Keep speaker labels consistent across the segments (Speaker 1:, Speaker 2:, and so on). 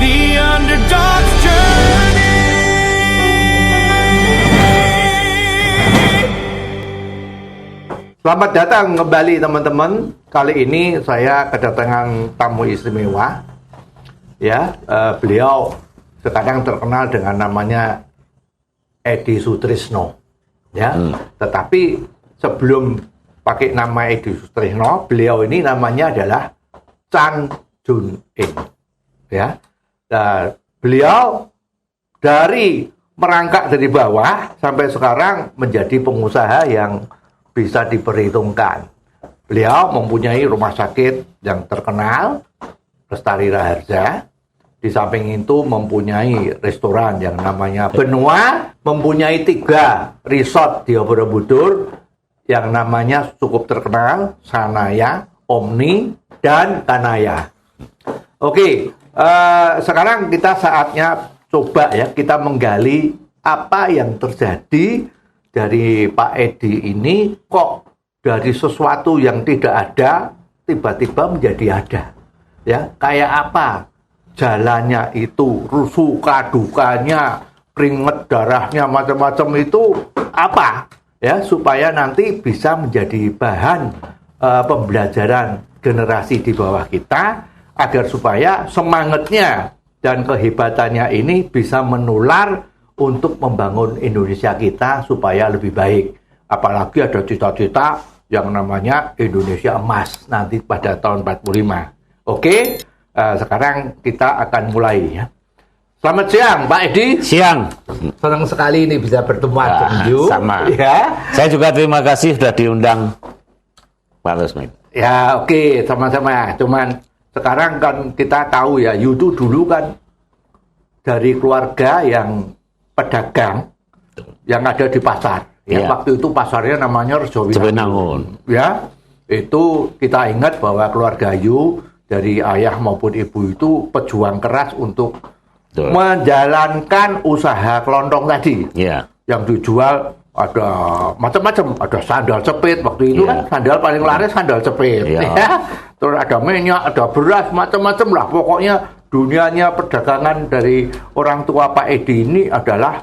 Speaker 1: The underdog's journey.
Speaker 2: Selamat datang kembali teman-teman. Kali ini saya kedatangan tamu istimewa. Ya, beliau sekarang terkenal dengan namanya Edi Sutrisno. Ya, tetapi sebelum pakai nama Edi Sutrisno, beliau ini namanya adalah Chan Jun In. Ya, beliau dari merangkak dari bawah sampai sekarang menjadi pengusaha yang bisa diperhitungkan. Beliau mempunyai rumah sakit yang terkenal, Lestari Raharja. Di samping itu mempunyai restoran yang namanya Benua, mempunyai 3 resort di Borobudur yang namanya cukup terkenal, Sanaya, Omni, dan Kanaya. Oke, sekarang kita saatnya coba ya kita menggali apa yang terjadi dari Pak Edi ini, kok dari sesuatu yang tidak ada tiba-tiba menjadi ada. Ya, kayak apa jalannya itu, suka dukanya, keringet darahnya, macam-macam itu apa ya, supaya nanti bisa menjadi bahan pembelajaran generasi di bawah kita, agar supaya semangatnya dan kehebatannya ini bisa menular untuk membangun Indonesia kita supaya lebih baik. Apalagi ada cita-cita yang namanya Indonesia Emas nanti pada tahun 45. Oke? Sekarang kita akan mulai ya. Selamat siang Pak Edi.
Speaker 3: Siang.
Speaker 2: Senang sekali ini bisa bertemu
Speaker 3: sama.
Speaker 2: Ya.
Speaker 3: Saya juga terima kasih sudah diundang Pak Rusmin.
Speaker 2: Ya oke, sama-sama. Cuman sekarang kan kita tahu ya, Yudu dulu kan dari keluarga yang pedagang yang ada di pasar. Ya, waktu itu pasarnya namanya Rejowinangun. Ya, itu kita ingat bahwa keluarga Yu dari ayah maupun ibu itu pejuang keras untuk menjalankan usaha kelontong tadi. Yang dijual ada macam-macam, ada sandal cepit waktu itu kan sandal paling laris sandal cepit. Ya. Terus ada minyak, ada beras, macam-macam lah. Pokoknya dunianya perdagangan dari orang tua Pak Edi ini adalah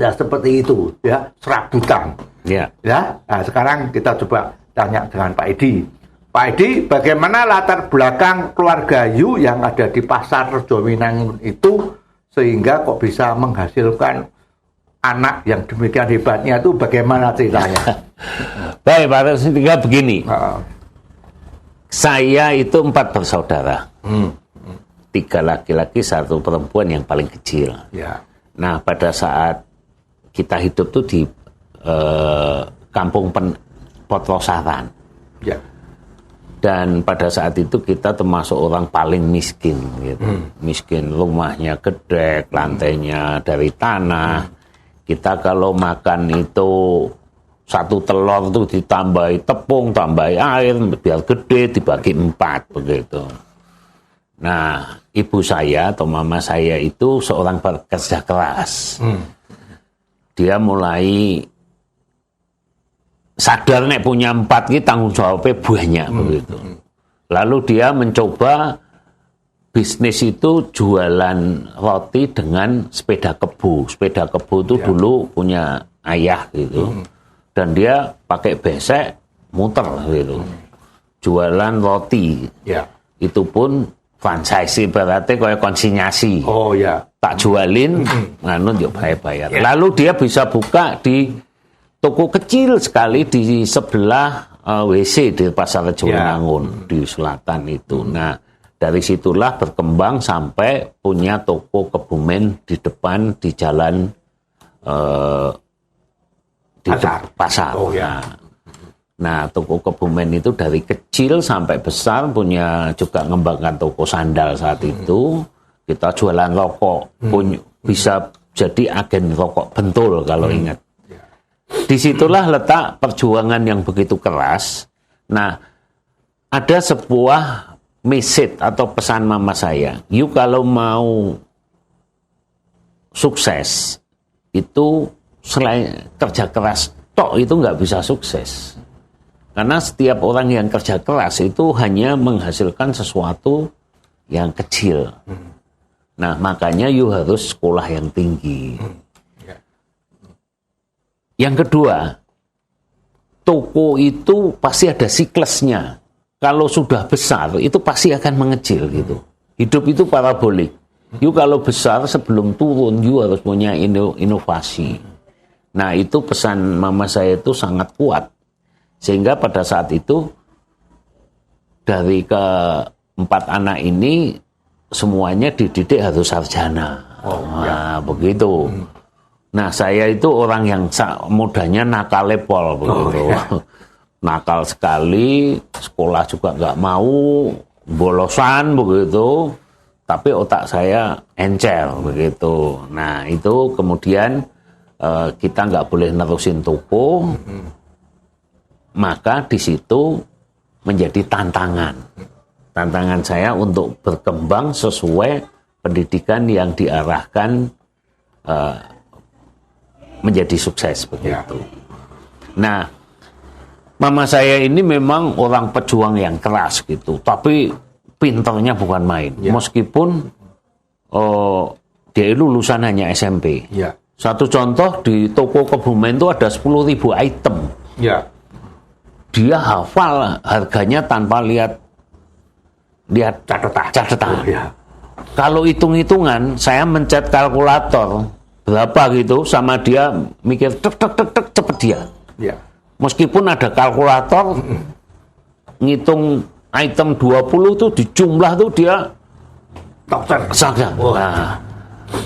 Speaker 2: ya seperti itu, ya, serabutan. Ya. Nah, sekarang kita coba tanya dengan Pak Edi. Pak Edi, bagaimana latar belakang keluarga Yu yang ada di pasar Rejowinangun itu sehingga kok bisa menghasilkan anak yang demikian hebatnya, itu bagaimana ceritanya?
Speaker 3: Baik, Pak Rusmin, begini. Saya itu 4 bersaudara. 3 laki-laki, 1 perempuan yang paling kecil.
Speaker 2: Ya.
Speaker 3: Nah, pada saat kita hidup tuh di kampung Potlosaran.
Speaker 2: Ya.
Speaker 3: Dan pada saat itu kita termasuk orang paling miskin gitu. Miskin, rumahnya gedek, lantainya dari tanah. Kita kalau makan itu 1 telur itu ditambahi tepung, tambahi air biar gede, dibagi 4 begitu. Nah, ibu saya atau mama saya itu seorang pekerja keras. Dia mulai sadar nek punya 4 ini tanggung jawabnya banyak begitu. Lalu dia mencoba bisnis itu jualan roti dengan sepeda kebu. Sepeda kebu itu dulu punya ayah gitu. Dan dia pakai besek muter gitu. Jualan roti. Itu pun franchise, berarti kayak konsinyasi.
Speaker 2: Oh ya.
Speaker 3: Tak jualin, nganu yo bayar. Lalu dia bisa buka di toko kecil sekali di sebelah WC di pasar Rejowinangun di selatan itu. Nah, dari situlah berkembang sampai punya toko Kebumen di depan di jalan di pasar.
Speaker 2: Oh ya.
Speaker 3: Nah, toko Kebumen itu dari kecil sampai besar, punya juga ngembangkan toko sandal saat itu. Kita jualan rokok, bisa jadi agen rokok Bentul kalau ingat. Disitulah letak perjuangan yang begitu keras. Nah, ada sebuah message atau pesan mama saya. You kalau mau sukses, itu selain kerja keras tok itu nggak bisa sukses. Karena setiap orang yang kerja keras itu hanya menghasilkan sesuatu yang kecil. Nah, makanya you harus sekolah yang tinggi. Yang kedua, toko itu pasti ada siklusnya. Kalau sudah besar, itu pasti akan mengecil gitu. Hidup itu parabolik. You kalau besar sebelum turun, you harus punya inovasi. Nah, itu pesan mama saya itu sangat kuat. Sehingga pada saat itu, dari keempat anak ini, semuanya dididik harus sarjana. Nah, begitu. Nah, saya itu orang yang mudanya nakal lepol begitu. Nakal sekali, sekolah juga nggak mau, bolosan begitu. Tapi otak saya encer begitu. Nah, itu kemudian kita nggak boleh nerusin toko. Maka di situ menjadi tantangan. Tantangan saya untuk berkembang sesuai pendidikan yang diarahkan menjadi sukses begitu. Nah, mama saya ini memang orang pejuang yang keras gitu, tapi pinternya bukan main. Meskipun dia lulusan hanya SMP. Satu contoh di toko Kebumen itu ada 10.000 item. Dia hafal harganya tanpa lihat catatan. Kalau hitung-hitungan, saya mencet kalkulator berapa gitu, sama dia mikir tek cepet dia. Meskipun ada kalkulator ngitung item 20 tuh di jumlah tuh dia dokter. Nah,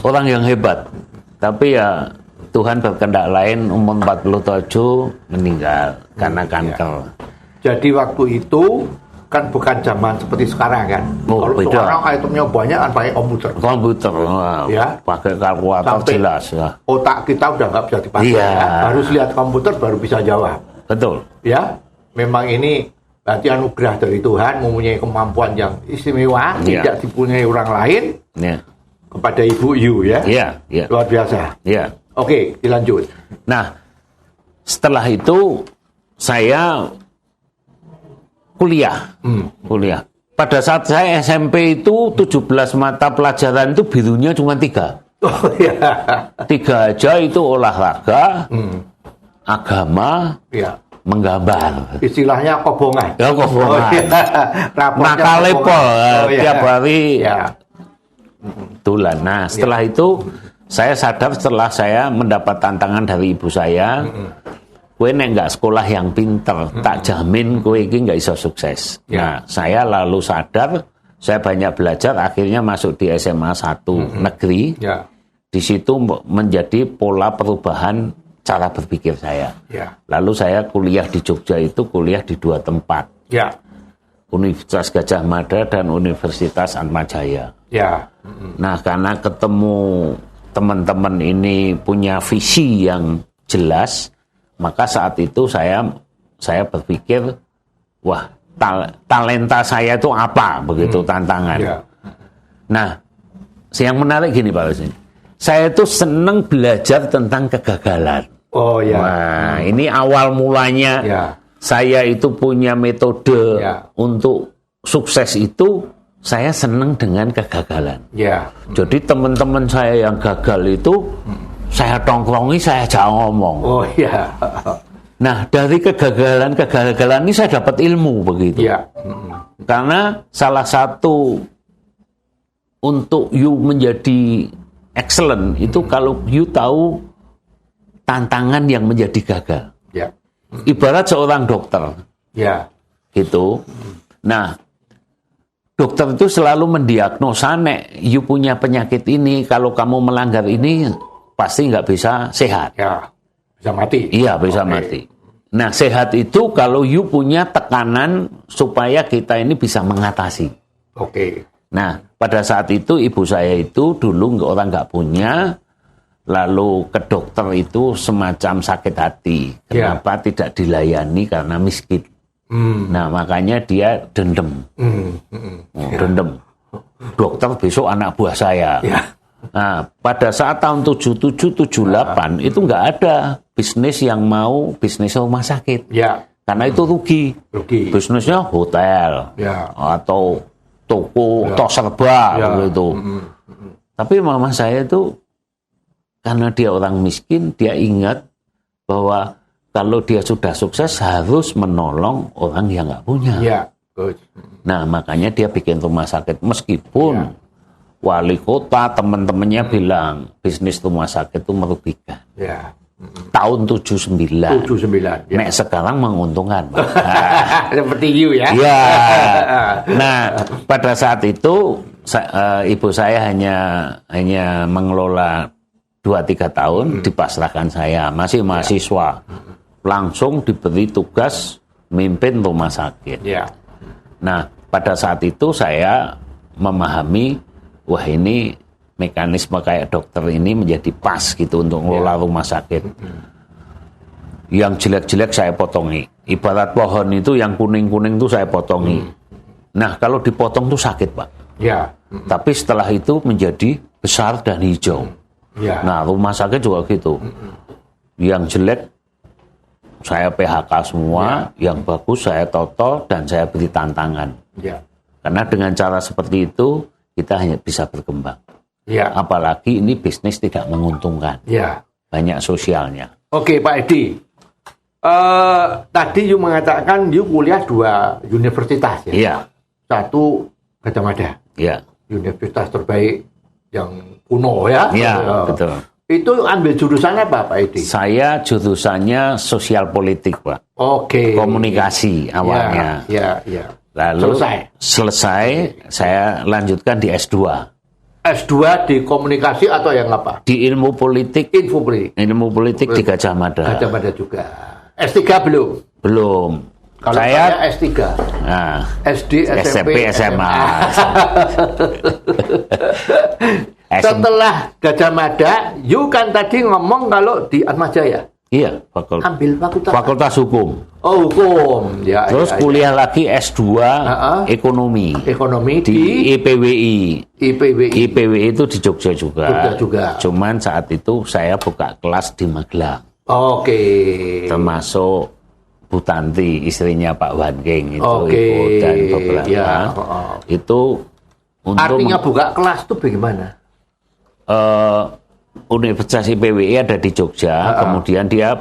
Speaker 3: orang yang hebat. Tapi ya Tuhan berkehendak lain, umur 47 meninggal karena kanker.
Speaker 2: Jadi waktu itu kan bukan zaman seperti sekarang kan. Kalau sekarang itemnya banyak kan pakai komputer. Pakai kalkulator jelas. Otak kita udah nggak bisa dipakai. Harus lihat komputer baru bisa jawab.
Speaker 3: Betul.
Speaker 2: Ya, memang ini berarti anugerah dari Tuhan, mempunyai kemampuan yang istimewa, tidak dipunyai orang lain. Kepada Ibu Yu ya. Luar biasa. Oke, dilanjut.
Speaker 3: Nah, setelah itu saya kuliah. Pada saat saya SMP itu 17 mata pelajaran itu birunya cuma 3. 3 aja itu olahraga, agama, menggambar.
Speaker 2: Istilahnya kobongan.
Speaker 3: Nakal lepol tiap hari. Tulan. Nah, setelah itu saya sadar setelah saya mendapat tantangan dari ibu saya, kowe nek nggak sekolah yang pinter, tak jamin kowe ini nggak bisa sukses. Nah, saya lalu sadar, saya banyak belajar, akhirnya masuk di SMA 1 negeri. Di situ menjadi pola perubahan cara berpikir saya. Lalu saya kuliah di Jogja itu kuliah di 2 tempat. Universitas Gadjah Mada dan Universitas Atmajaya. Nah, karena ketemu teman-teman ini punya visi yang jelas, maka saat itu saya berpikir, wah, talenta saya itu apa, begitu tantangan. Nah, yang menarik gini Pak Hussein, saya itu senang belajar tentang kegagalan. Nah, ini awal mulanya saya itu punya metode untuk sukses itu. Saya senang dengan kegagalan. Jadi teman-teman saya yang gagal itu saya tongkrongi, saya ajak ngomong. Nah, dari kegagalan ini saya dapat ilmu begitu. Karena salah satu untuk you menjadi excellent itu kalau you tahu tantangan yang menjadi gagal. Ibarat seorang dokter. Gitu. Nah, dokter itu selalu mendiagnosa, nek you punya penyakit ini, kalau kamu melanggar ini pasti nggak bisa sehat.
Speaker 2: Bisa mati.
Speaker 3: Iya, bisa mati. Nah, sehat itu kalau you punya tekanan supaya kita ini bisa mengatasi. Nah, pada saat itu ibu saya itu dulu orang nggak punya, lalu ke dokter itu semacam sakit hati. Kenapa tidak dilayani karena miskin? Nah, makanya dia dendam. Dendam. Dokter besok anak buah saya. Nah, pada saat tahun 77-78 itu nggak ada bisnis yang mau bisnis rumah sakit. Karena itu rugi. Bisnisnya hotel
Speaker 2: Ya.
Speaker 3: atau toko tos serba begitu. Tapi mama saya itu karena dia orang miskin, dia ingat bahwa kalau dia sudah sukses harus menolong orang yang nggak punya.
Speaker 2: Ya. Good.
Speaker 3: Nah, makanya dia bikin rumah sakit meskipun wali kota teman-temannya bilang bisnis rumah sakit itu merugikan.
Speaker 2: Ya.
Speaker 3: Tahun 79.
Speaker 2: 79. Ya.
Speaker 3: Nek sekarang menguntungkan. Nah,
Speaker 2: Seperti you ya.
Speaker 3: ya. Nah, pada saat itu ibu saya hanya mengelola 2-3 tahun, dipasrahkan saya, masih mahasiswa. Langsung diberi tugas mimpin rumah sakit.
Speaker 2: Ya.
Speaker 3: Nah, pada saat itu saya memahami, wah ini mekanisme kayak dokter ini menjadi pas gitu untuk mengelola rumah sakit. Yang jelek-jelek saya potongi. Ibarat pohon itu yang kuning-kuning itu saya potongi. Nah, kalau dipotong itu sakit, Pak.
Speaker 2: Ya.
Speaker 3: Tapi setelah itu menjadi besar dan hijau.
Speaker 2: Ya.
Speaker 3: Nah, rumah sakit juga gitu. Yang jelek saya PHK semua, yang bagus saya toto dan saya beri tantangan.
Speaker 2: Ya.
Speaker 3: Karena dengan cara seperti itu kita hanya bisa berkembang.
Speaker 2: Ya.
Speaker 3: Apalagi ini bisnis tidak menguntungkan.
Speaker 2: Ya.
Speaker 3: Banyak sosialnya.
Speaker 2: Oke, Pak Edi. Tadi you mengatakan you kuliah 2 universitas ya.
Speaker 3: Iya.
Speaker 2: Satu Gadjah Mada.
Speaker 3: Iya.
Speaker 2: Universitas terbaik yang kuno ya.
Speaker 3: Iya, betul.
Speaker 2: Itu ambil jurusan apa, Pak Edi?
Speaker 3: Saya jurusannya sosial politik, Pak.
Speaker 2: Oke.
Speaker 3: Komunikasi awalnya.
Speaker 2: Ya.
Speaker 3: Lalu
Speaker 2: Selesai.
Speaker 3: saya lanjutkan di S2.
Speaker 2: S2 di komunikasi atau yang apa?
Speaker 3: Di ilmu politik.
Speaker 2: Info politik.
Speaker 3: Ilmu politik di Gadjah Mada.
Speaker 2: Gadjah Mada juga. S3 belum?
Speaker 3: Belum.
Speaker 2: Kalau saya S3.
Speaker 3: Nah,
Speaker 2: SD, SMP,
Speaker 3: SMA.
Speaker 2: Setelah Gadjah Mada, you kan tadi ngomong kalau di Atmajaya.
Speaker 3: Iya,
Speaker 2: Ambil
Speaker 3: fakultas hukum.
Speaker 2: Oh, hukum. Ya,
Speaker 3: Terus kuliah lagi S2 ekonomi.
Speaker 2: Ekonomi
Speaker 3: di IPWI.
Speaker 2: IPWI.
Speaker 3: IPWI itu di Jogja juga. Cuman saat itu saya buka kelas di Magelang.
Speaker 2: Oke.
Speaker 3: Termasuk Bu Tanti, istrinya Pak Wanking itu
Speaker 2: Oke.
Speaker 3: ikut dan beberapa.
Speaker 2: Ya.
Speaker 3: Itu untuk
Speaker 2: Artinya buka kelas itu bagaimana?
Speaker 3: Universitas IPWI ada di Jogja, kemudian dia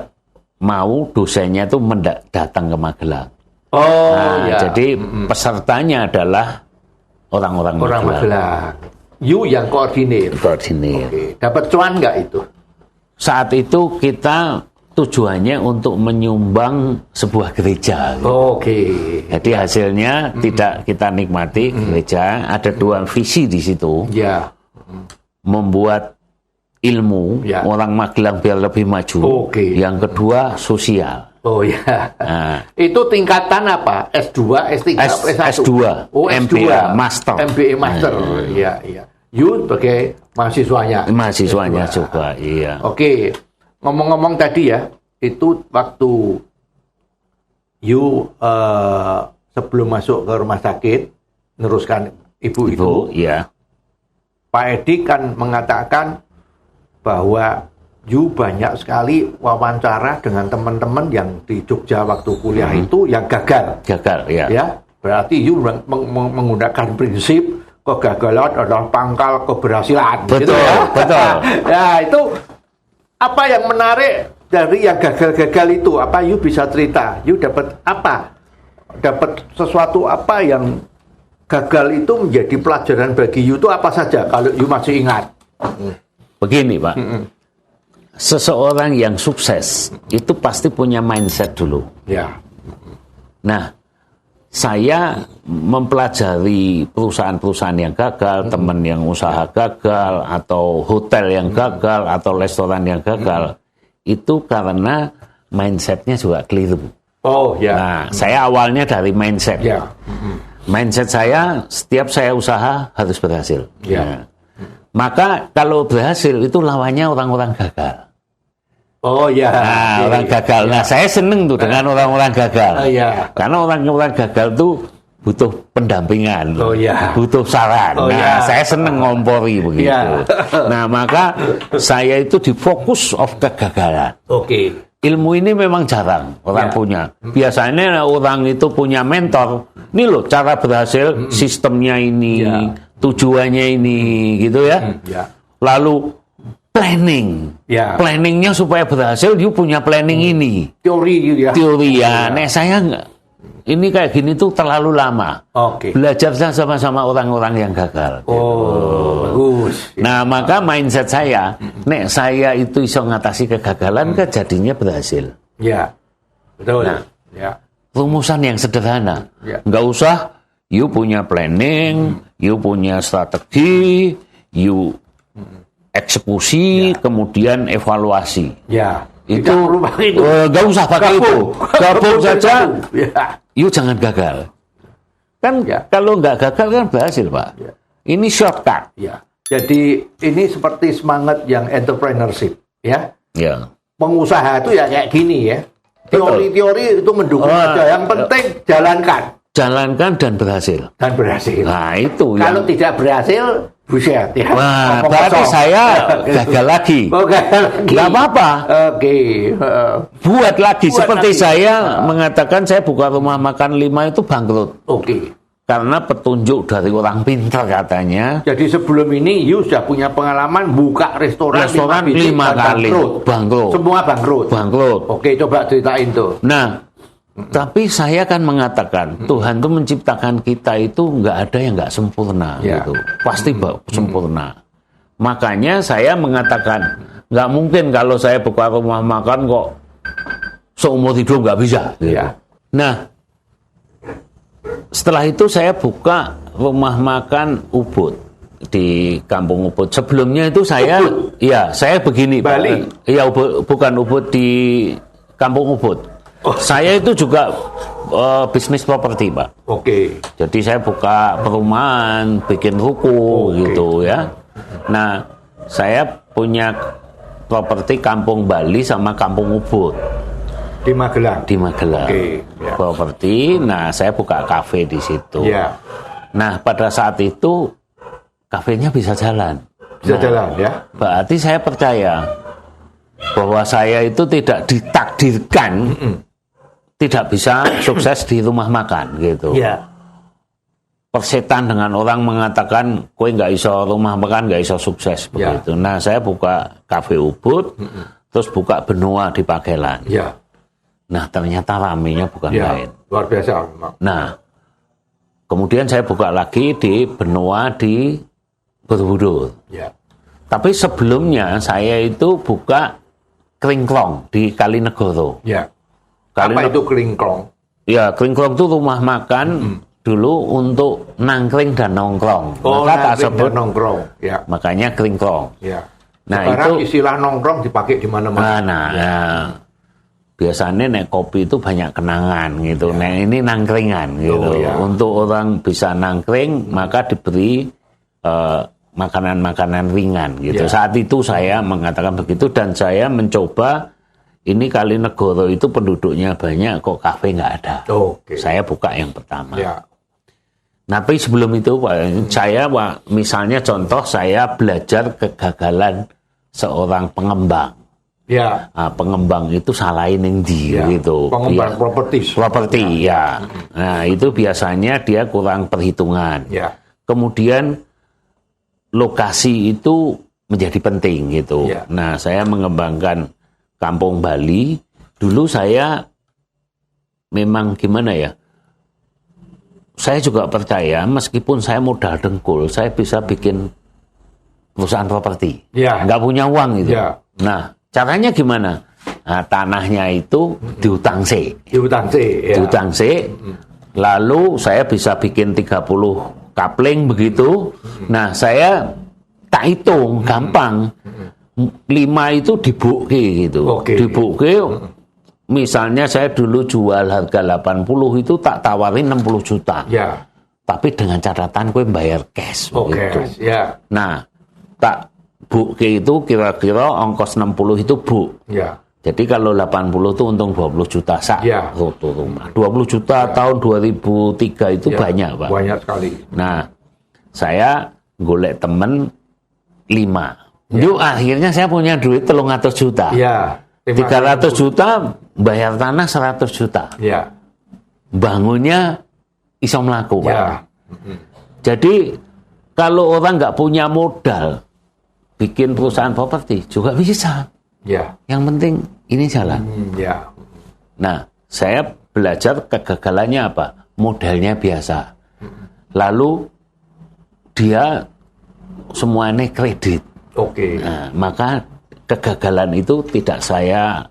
Speaker 3: mau dosennya itu datang ke Magelang.
Speaker 2: Oh,
Speaker 3: nah, jadi pesertanya adalah orang-orang
Speaker 2: Magelang. You yang koordinir. Oke. Dapat cuan nggak itu?
Speaker 3: Saat itu kita tujuannya untuk menyumbang sebuah gereja.
Speaker 2: Oke.
Speaker 3: Jadi hasilnya tidak kita nikmati gereja. Ada 2 visi di situ.
Speaker 2: Ya.
Speaker 3: Membuat ilmu orang Magelang biar lebih maju. Yang kedua sosial.
Speaker 2: Oh ya. Nah. Itu tingkatan apa? S2, S3, S1?
Speaker 3: S2.
Speaker 2: Oh,
Speaker 3: MBA Master.
Speaker 2: MBA Master. Iya. You sebagai mahasiswanya.
Speaker 3: Mahasiswanya juga, iya.
Speaker 2: Oke. Ngomong-ngomong tadi ya, itu waktu you sebelum masuk ke rumah sakit, meneruskan ibu itu.
Speaker 3: Iya.
Speaker 2: Pak Edi kan mengatakan bahwa you banyak sekali wawancara dengan teman-teman yang di Jogja waktu kuliah itu yang gagal.
Speaker 3: Gagal, ya.
Speaker 2: Ya, berarti you menggunakan prinsip kegagalan adalah pangkal keberhasilan.
Speaker 3: Betul,
Speaker 2: gitu ya?
Speaker 3: betul.
Speaker 2: Ya, itu apa yang menarik dari yang gagal-gagal itu? Apa you bisa cerita? You dapat apa? Dapat sesuatu apa yang gagal itu menjadi pelajaran bagi you itu apa saja kalau you masih ingat?
Speaker 3: Begini, Pak. Seseorang yang sukses itu pasti punya mindset dulu.
Speaker 2: Ya.
Speaker 3: Nah, saya mempelajari perusahaan-perusahaan yang gagal, teman yang usaha gagal, atau hotel yang gagal, atau restoran yang gagal, itu karena mindsetnya juga keliru.
Speaker 2: Oh, ya.
Speaker 3: Nah, saya awalnya dari mindset.
Speaker 2: Ya.
Speaker 3: Mindset saya, setiap saya usaha harus berhasil.
Speaker 2: Ya.
Speaker 3: Nah, maka kalau berhasil itu lawannya orang-orang gagal.
Speaker 2: Oh ya.
Speaker 3: Nah, orang gagal. Nah, saya seneng tuh dengan orang-orang gagal.
Speaker 2: Iya.
Speaker 3: Karena orang-orang gagal tuh butuh pendampingan, butuh saran. Saya seneng ngompori begitu. Nah, maka saya itu di focus of kegagalan.
Speaker 2: Oke.
Speaker 3: ilmu ini memang jarang orang punya. Biasanya orang itu punya mentor. Ini loh cara berhasil, sistemnya ini, tujuannya ini, gitu ya. Lalu planning, planningnya supaya berhasil, you punya planning ini.
Speaker 2: Teori gitu ya.
Speaker 3: Teori ya. Nek saya nggak. Ini kayak gini tuh terlalu lama. Belajar sama-sama orang-orang yang gagal.
Speaker 2: Bagus.
Speaker 3: Nah, maka mindset saya, nek saya itu iso ngatasi kegagalan, jadinya berhasil.
Speaker 2: Ya, betul.
Speaker 3: Nah,
Speaker 2: ya.
Speaker 3: Rumusan yang sederhana. Nggak usah, you punya planning, you punya strategi, you eksekusi, kemudian evaluasi.
Speaker 2: Ya.
Speaker 3: Itu nggak usah pakai itu. Gabung saja. You jangan gagal. Kan kalau nggak gagal kan berhasil, Pak. Ini shortcut.
Speaker 2: Ya. Jadi ini seperti semangat yang entrepreneurship, ya.
Speaker 3: Ya.
Speaker 2: Pengusaha itu ya kayak gini ya. Teori-teori itu mendukung aja. Yang penting jalankan.
Speaker 3: Jalankan dan berhasil.
Speaker 2: Dan berhasil.
Speaker 3: Nah itu.
Speaker 2: Kalau tidak berhasil, buset ya.
Speaker 3: Wah, berarti saya gagal lagi.
Speaker 2: Gagal lagi.
Speaker 3: Nggak apa-apa.
Speaker 2: Oke.
Speaker 3: Buat lagi.
Speaker 2: Buat
Speaker 3: seperti
Speaker 2: lagi.
Speaker 3: Saya mengatakan saya buka rumah makan 5 itu bangkrut.
Speaker 2: Oke.
Speaker 3: Karena petunjuk dari orang pintar katanya.
Speaker 2: Jadi sebelum ini you sudah punya pengalaman buka restoran
Speaker 3: 5 kali bangkrut.
Speaker 2: Semua bangkrut.
Speaker 3: Bangkrut.
Speaker 2: Oke, coba ceritain tuh.
Speaker 3: Nah, tapi saya kan mengatakan Tuhan itu menciptakan kita itu nggak ada yang nggak sempurna, gitu. Pasti sempurna. Makanya saya mengatakan nggak mungkin kalau saya buka rumah makan kok seumur hidup nggak bisa. Gitu. Nah, setelah itu saya buka rumah makan Ubud di Kampung Ubud. Sebelumnya itu saya, saya begini,
Speaker 2: Bali.
Speaker 3: Iya, bukan Ubud, di Kampung Ubud. Saya itu juga bisnis properti, Pak.
Speaker 2: Oke.
Speaker 3: Jadi saya buka perumahan, bikin ruko gitu ya. Nah, saya punya properti Kampung Bali sama Kampung Ubud.
Speaker 2: Di Magelang.
Speaker 3: Di Magelang. Properti. Nah, saya buka kafe di situ. Nah, pada saat itu kafenya bisa jalan.
Speaker 2: Bisa jalan ya.
Speaker 3: Berarti saya percaya bahwa saya itu tidak ditakdirkan tidak bisa sukses di rumah makan gitu. Persetan dengan orang mengatakan kowe nggak iso rumah makan, nggak iso sukses begitu. Nah, saya buka kafe Ubud, terus buka Benua di Pagelan. Nah, ternyata ramenya bukan main.
Speaker 2: Luar biasa.
Speaker 3: Nah, kemudian saya buka lagi di Benua di Borobudur. Tapi sebelumnya saya itu buka Kringklong di Kalinegoro. Apa itu Kringklong? Ya, Kringklong itu rumah makan dulu untuk nangkring dan nongkrong.
Speaker 2: Maka tak sebut nongkrong.
Speaker 3: Makanya Kringklong. Nah,
Speaker 2: sekarang
Speaker 3: itu
Speaker 2: istilah nongkrong dipakai di mana-mana.
Speaker 3: Biasanya nek kopi itu banyak kenangan gitu. Nah, ini nangkringan gitu. Untuk orang bisa nangkring, maka diberi makanan-makanan ringan gitu. Saat itu saya mengatakan begitu dan saya mencoba. Ini Kalinegoro itu penduduknya banyak, kok kafe nggak ada. Saya buka yang pertama. Tapi sebelum itu, saya misalnya contoh saya belajar kegagalan seorang pengembang. Pengembang itu salahin yang gitu.
Speaker 2: Pengembang properti.
Speaker 3: Nah, itu biasanya dia kurang perhitungan. Kemudian lokasi itu menjadi penting gitu. Nah, saya mengembangkan Kampung Bali, dulu saya memang gimana ya, saya juga percaya meskipun saya modal dengkul, saya bisa bikin perusahaan properti. Nggak punya uang gitu. Nah, caranya gimana? Nah, tanahnya itu diutang C. Lalu saya bisa bikin 30 kapling begitu. Nah, saya tak hitung, gampang. 5 itu dibuke gitu. Dibuke, misalnya saya dulu jual harga 80 itu tak tawarin 60 juta. Tapi dengan catatan gue bayar cash begitu. Nah, tak buke itu kira-kira ongkos 60 itu bu. Jadi kalau 80 itu untung 20 juta satu rumah. 20 juta tahun 2003 itu banyak, Pak.
Speaker 2: Banyak sekali.
Speaker 3: Nah, saya golek temen 5. Akhirnya saya punya duit 300 juta. 300 juta bayar tanah 100 juta.
Speaker 2: Ya.
Speaker 3: Bangunnya iso mlaku, Pak.
Speaker 2: Ya.
Speaker 3: Jadi kalau orang nggak punya modal bikin perusahaan properti juga bisa.
Speaker 2: Ya.
Speaker 3: Yang penting ini jalan.
Speaker 2: Ya.
Speaker 3: Nah, saya belajar kegagalannya apa? Modalnya biasa. Lalu dia semuanya kredit.
Speaker 2: Oke.
Speaker 3: Nah, maka kegagalan itu tidak saya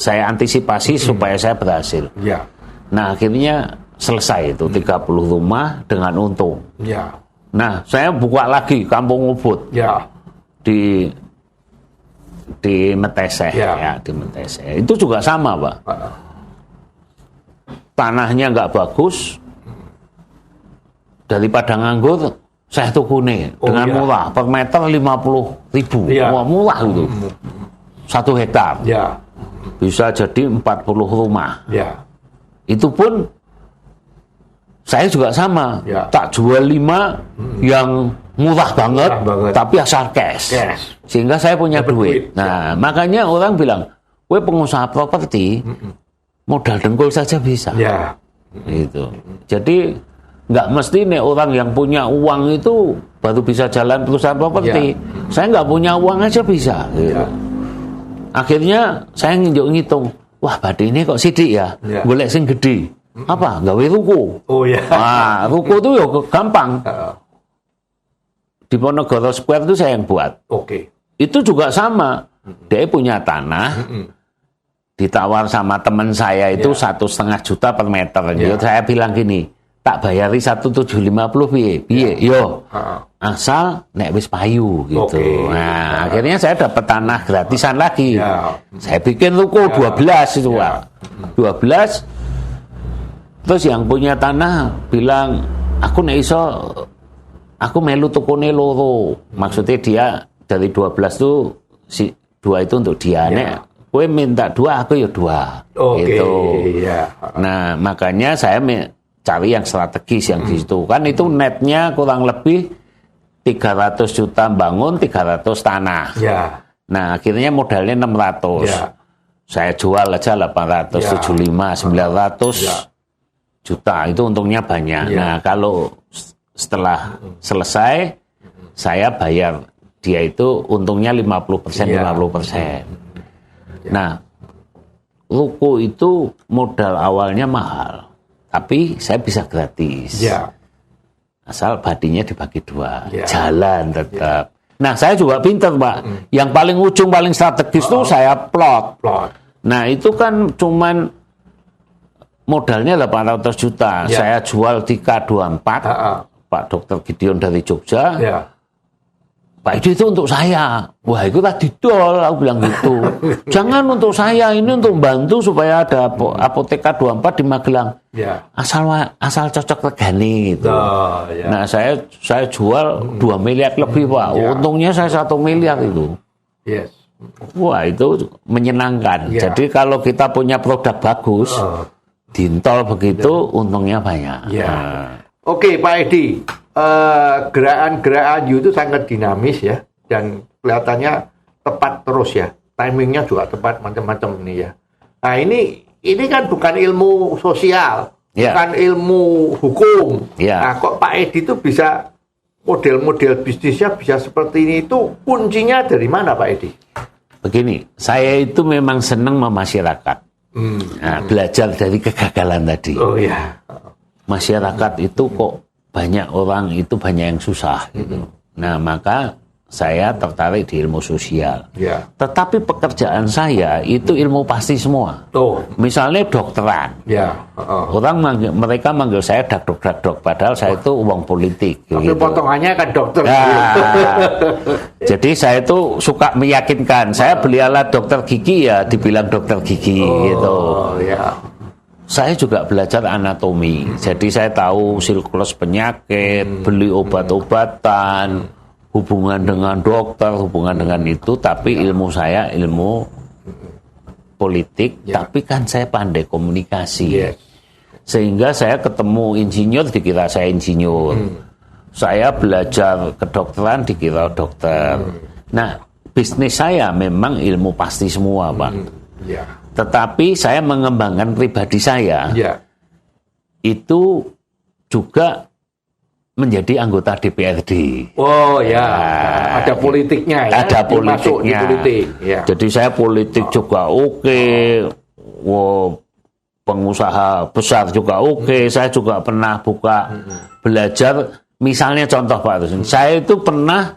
Speaker 3: antisipasi supaya saya berhasil.
Speaker 2: Ya.
Speaker 3: Nah, akhirnya selesai itu 30 rumah dengan untung.
Speaker 2: Ya.
Speaker 3: Nah, saya buka lagi Kampung Ubud
Speaker 2: Ya.
Speaker 3: di Meteseh
Speaker 2: Ya.
Speaker 3: di Meteseh. Itu juga sama, Pak. Tanahnya nggak bagus, daripada nganggur saya tukune dengan murah, per meter 50.000.
Speaker 2: Ya.
Speaker 3: Wah, murah itu. 1 hektar.
Speaker 2: Ya.
Speaker 3: Bisa jadi 40 rumah.
Speaker 2: Ya.
Speaker 3: Itu pun saya juga sama.
Speaker 2: Ya.
Speaker 3: Tak jual 5 yang murah banget, tapi asal cash. Sehingga saya punya duit. Nah, makanya orang bilang, "Kowe pengusaha properti, modal dengkul saja bisa."
Speaker 2: Ya.
Speaker 3: Gitu. Jadi nggak mesti nih orang yang punya uang itu baru bisa jalan perusahaan properti. Saya nggak punya uang aja bisa. Gitu. Akhirnya saya ngitung, wah badhe ini kok sidik ya, golek sing gede. Apa? Gawe ruko.
Speaker 2: Oh ya.
Speaker 3: Nah, ruko itu ya gampang. Di Ponorogo Square itu saya yang buat.
Speaker 2: Oke.
Speaker 3: Itu juga sama. Dia punya tanah, ditawar sama teman saya itu 1,5 juta per meter. Jadi saya bilang gini, tak bayari 1,750 piye? Yo. Asal nek wis payu gitu. Nah, akhirnya saya dapat tanah gratisan lagi. Saya bikin ruko 12 itu, Pak. 12. Terus yang punya tanah bilang, "Aku nek iso aku melu tukune loro." Maksudnya dia dari 12 tuh si 2 itu untuk dia. Nek kowe minta 2, aku ya 2. Gitu. Nah, makanya saya cari yang strategis yang di situ. Kan itu netnya kurang lebih 300 juta bangun, 300 tanah. Nah, akhirnya modalnya 600. Saya jual aja 875, 900 juta. Itu untungnya banyak. Nah, kalau setelah selesai, saya bayar dia itu untungnya 50%, 50%. Nah, ruko itu modal awalnya mahal. Tapi saya bisa gratis. Asal badinya dibagi 2. Jalan tetap. Nah, saya juga pintar, Pak. Yang paling ujung, paling strategis itu saya plot. Nah, itu kan cuman modalnya 800 juta. Saya jual di K24. Pak Dr. Gideon dari Jogja. Pak itu untuk saya. Wah, itu tadi dol, aku bilang gitu. Jangan untuk saya, ini untuk membantu supaya ada apotek K24 di Magelang. Asal cocok regane gitu. Nah, saya jual 2 miliar lebih, Pak. Untungnya saya 1 miliar itu. Wah, itu menyenangkan. Jadi kalau kita punya produk bagus, dintol begitu, untungnya banyak.
Speaker 2: Oke, Pak Edi, gerakan-gerakan itu sangat dinamis ya, dan kelihatannya tepat terus ya, timingnya juga tepat macam-macam nih ya. Nah, ini kan bukan ilmu sosial, bukan ilmu hukum. Nah, kok Pak Edi itu bisa model-model bisnisnya bisa seperti ini, itu kuncinya dari mana, Pak Edi?
Speaker 3: Begini, saya itu memang senang memasyarakat. Nah, belajar dari kegagalan tadi. Masyarakat itu kok banyak orang itu banyak yang susah gitu. Nah, maka saya tertarik di ilmu sosial. Tetapi pekerjaan saya itu ilmu pasti semua. Misalnya dokteran. Orang mereka manggil saya dakdok, padahal saya itu uang politik.
Speaker 2: Tapi
Speaker 3: gitu.
Speaker 2: potongannya kan dokter.
Speaker 3: Jadi saya itu suka meyakinkan. Saya beli alat dokter gigi ya dibilang dokter gigi gitu. Saya juga belajar anatomi, jadi saya tahu siklus penyakit, beli obat-obatan, hubungan dengan dokter, hubungan dengan itu, tapi ilmu saya ilmu politik, tapi kan saya pandai komunikasi. Sehingga saya ketemu insinyur, dikira saya insinyur. Saya belajar kedokteran, dikira dokter. Nah, bisnis saya memang ilmu pasti semua, Pak.
Speaker 2: Ya.
Speaker 3: Tetapi saya mengembangkan pribadi saya,
Speaker 2: Ya.
Speaker 3: itu juga menjadi anggota DPRD.
Speaker 2: Oh ya, ada politiknya ya.
Speaker 3: Ada
Speaker 2: Masuk di
Speaker 3: politiknya.
Speaker 2: politik. Ya.
Speaker 3: Jadi saya politik juga oke. Pengusaha besar juga oke. Saya juga pernah buka belajar. Misalnya contoh Pak Rusin, saya itu pernah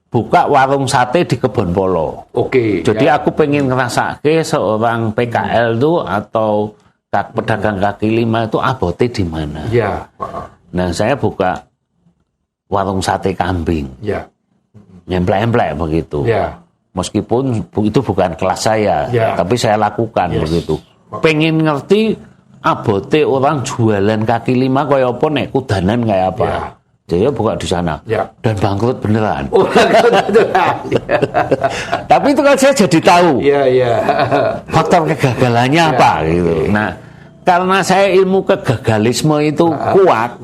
Speaker 3: buka warung sate di Kebon Polo.
Speaker 2: Oke.
Speaker 3: Jadi
Speaker 2: ya.
Speaker 3: aku pengen ngerasake seorang PKL itu atau pedagang kaki lima itu abote di mana.
Speaker 2: Ya.
Speaker 3: Nah saya buka warung sate kambing,
Speaker 2: Ya.
Speaker 3: emplek-emplek begitu.
Speaker 2: Ya.
Speaker 3: Meskipun itu bukan kelas saya,
Speaker 2: Ya.
Speaker 3: tapi saya lakukan
Speaker 2: Yes.
Speaker 3: begitu. Pengen ngerti abote orang jualan kaki lima kayak apa, nek kudanan kayak apa.
Speaker 2: Ya.
Speaker 3: Jadi buka di sana.
Speaker 2: Ya.
Speaker 3: Dan bangkrut beneran.
Speaker 2: Oh, beneran.
Speaker 3: Tapi itu kan saya jadi tahu
Speaker 2: Iya, iya.
Speaker 3: faktor kegagalannya apa gitu. Nah, karena saya ilmu kegagalisme itu kuat.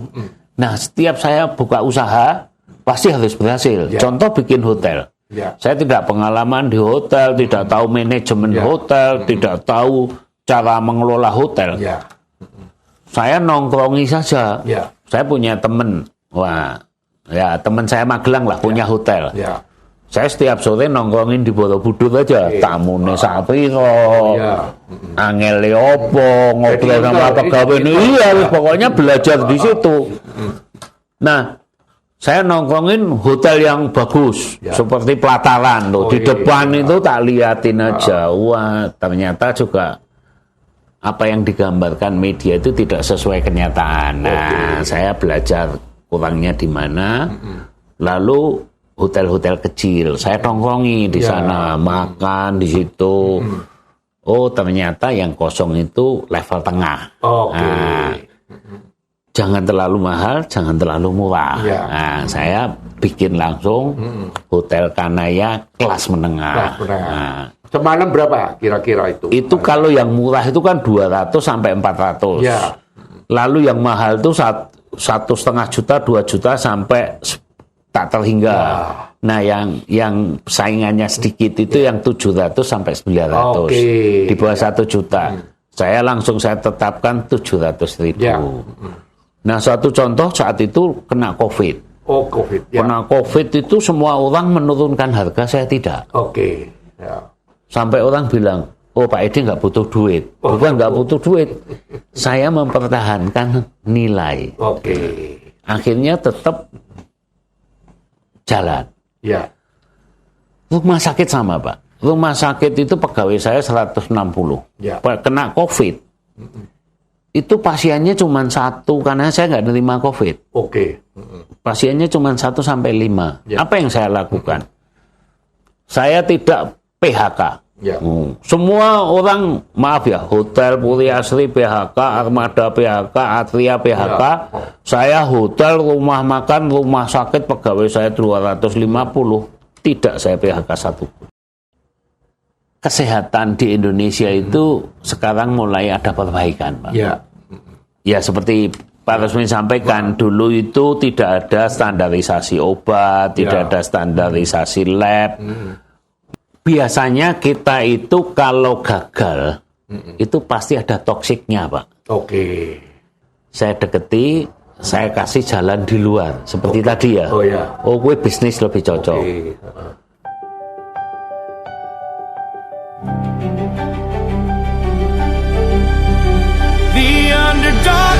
Speaker 3: Nah, setiap saya buka usaha pasti harus berhasil.
Speaker 2: Ya.
Speaker 3: Contoh bikin hotel.
Speaker 2: Ya.
Speaker 3: Saya tidak pengalaman di hotel, tidak tahu manajemen
Speaker 2: Ya.
Speaker 3: hotel, tidak tahu cara mengelola hotel.
Speaker 2: Ya.
Speaker 3: Saya nongkrongi saja.
Speaker 2: Ya.
Speaker 3: Saya punya teman, wah, ya teman saya Magelang lah punya hotel.
Speaker 2: Ya.
Speaker 3: Saya setiap sore nongkrongin di Borobudur aja,
Speaker 2: Oke.
Speaker 3: tamune sapiro,
Speaker 2: Ya.
Speaker 3: angele opo, ngobrol
Speaker 2: Jadi
Speaker 3: sama
Speaker 2: itu,
Speaker 3: pegawai
Speaker 2: itu.
Speaker 3: iya, pokoknya belajar di situ. Nah, saya nongkrongin hotel yang bagus,
Speaker 2: Ya.
Speaker 3: seperti Pelataran loh.
Speaker 2: Oh,
Speaker 3: Di
Speaker 2: iya,
Speaker 3: depan
Speaker 2: iya.
Speaker 3: itu tak liatin aja, wah ternyata juga apa yang digambarkan media itu tidak sesuai kenyataan. Nah, saya belajar kurangnya di mana, lalu hotel-hotel kecil, saya nongkrongi di
Speaker 2: Ya.
Speaker 3: sana, makan di situ. Oh, ternyata yang kosong itu level tengah.
Speaker 2: Oke.
Speaker 3: Nah, jangan terlalu mahal, jangan terlalu murah.
Speaker 2: Ya.
Speaker 3: Nah, saya bikin langsung hotel Kanaya kelas menengah.
Speaker 2: Kelas menengah.
Speaker 3: Nah,
Speaker 2: Semalam berapa kira-kira itu?
Speaker 3: itu kalau yang murah itu kan 200 sampai 400.
Speaker 2: Ya.
Speaker 3: Lalu yang mahal itu 1,5 juta, 2 juta sampai tak terhingga.
Speaker 2: Ya.
Speaker 3: Nah, yang saingannya sedikit itu yang 700 sampai 900.
Speaker 2: Oke.
Speaker 3: Di bawah 1 juta. Saya tetapkan 700.000.
Speaker 2: Ya.
Speaker 3: Nah, satu contoh saat itu kena COVID.
Speaker 2: Oh, COVID. Ya.
Speaker 3: Kena COVID itu semua orang menurunkan harga, saya tidak.
Speaker 2: Oke. Ya.
Speaker 3: Sampai orang bilang, oh Pak Edi nggak butuh duit. Bukan nggak butuh duit. Saya mempertahankan nilai.
Speaker 2: Oke.
Speaker 3: Akhirnya tetap jalan.
Speaker 2: Ya.
Speaker 3: Rumah sakit sama Pak. Rumah sakit itu pegawai saya 160.
Speaker 2: Ya.
Speaker 3: Kena COVID. Itu pasiennya cuma 1 karena saya nggak nerima COVID.
Speaker 2: Oke.
Speaker 3: Pasiennya cuma 1 sampai 5.
Speaker 2: Ya.
Speaker 3: Apa yang saya lakukan? Saya tidak PHK.
Speaker 2: Ya.
Speaker 3: Semua orang, maaf ya, Hotel Puri Asri PHK, Armada PHK, Atria PHK.
Speaker 2: Ya.
Speaker 3: Saya hotel, rumah makan, rumah sakit, pegawai saya 250. Tidak saya PHK satu. Kesehatan di Indonesia itu sekarang mulai ada perbaikan, Pak.
Speaker 2: Ya.
Speaker 3: Ya seperti Pak Resmi sampaikan, dulu itu tidak ada standarisasi obat, tidak ada standarisasi lab. Biasanya kita itu kalau gagal, itu pasti ada toksiknya, Pak.
Speaker 2: Oke.
Speaker 3: Saya deketi, saya kasih jalan di luar, seperti tadi ya.
Speaker 2: Oh ya.
Speaker 3: Oh, gue bisnis lebih cocok.
Speaker 2: Oke.
Speaker 1: The underdog